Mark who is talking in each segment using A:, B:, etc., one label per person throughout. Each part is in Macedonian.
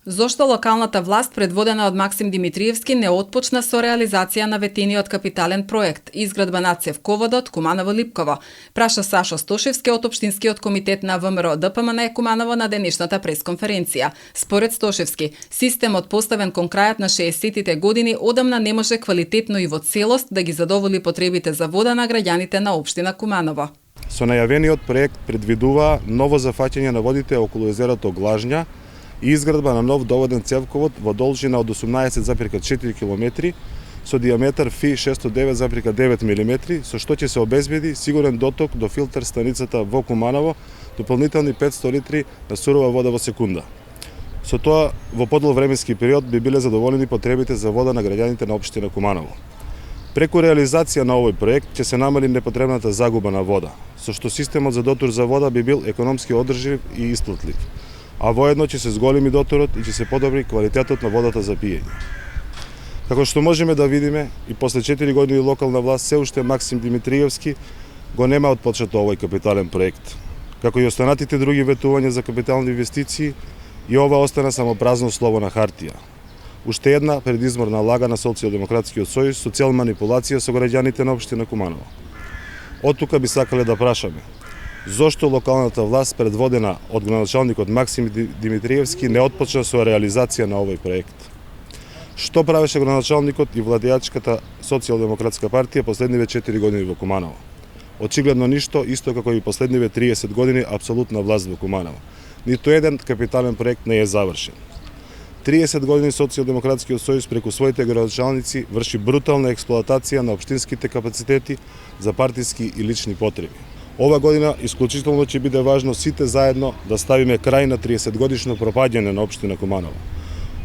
A: Зошто локалната власт предводена од Максим Димитриевски не отпочна со реализација на ветениот капитален проект изградба на цевководот Куманово-Липково, праша Сашо Стошевски од Општинскиот комитет на ВМРО ДПМН Куманово на денешната пресконференција. Според Стошевски, системот поставен кон крајот на 60-тите години одамна не може квалитетно и во целост да ги задоволи потребите за вода на граѓаните на општина Куманово.
B: Со најавениот проект предвидува ново зафаќање на водите околу езерото Глажња и изградба на нов доводен цевковод во должина од 18,4 км со диаметар фи 609,9 мм, со што ќе се обезбеди сигурен доток до филтер станицата во Куманово, дополнителни 500 литри на сурова вода во секунда. Со тоа, во подол временски период би биле задоволени потребите за вода на граѓаните на општина Куманово. Преку реализација на овој проект ќе се намали непотребната загуба на вода, со што системот за дотур за вода би бил економски одржив и исплатлив, а воедно ќе се зголеми доторот и ќе се подобри квалитетот на водата за пиење. Како што можеме да видиме, и после 4 години локална власт се уште Максим Димитриевски го нема отпочнато овој капитален проект. Како и останатите други ветувања за капитални инвестиции, и ова остана само празно слово на хартија. Уште една предизборна лага на Социјалдемократскиот сојуз со цел манипулација со граѓаните на општина Куманово. Од тука би сакале да прашаме: зошто локалната власт предводена од градоначалникот Максим Димитриевски не отпочна со реализација на овој проект? Што правеше градоначалникот и владеачката Социјалдемократска партија последниве 4 години во Куманово? Очигледно ништо, исто како и последниве 30 години апсолутна власт во Куманово. Ниту еден капитален проект не е завршен. 30 години Социјалдемократскиот сојуз преку своите градоначалници врши брутална експлоатација на општинските капацитети за партиски и лични потреби. Ова година исклучително ќе биде важно сите заедно да ставиме крај на 30 годишно пропаѓање на општина Куманово.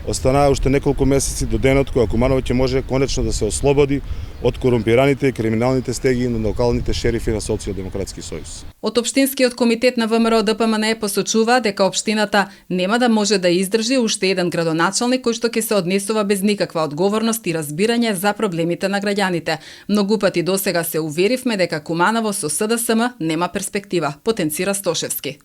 B: Останаа уште неколку месеци до денот кога Куманово ќе може конечно да се ослободи од корумпираните и криминалните стеги на локалните шерифи на Социјалдемократски сојуз.
A: Од Општинскиот комитет на ВМРО ДПМН посочува дека општината нема да може да издржи уште еден градоначалник кој што ќе се однесува без никаква одговорност и разбирање за проблемите на граѓаните. Многу пати досега се уверивме дека Куманово со СДСМ нема перспектива, потенцира Стошевски.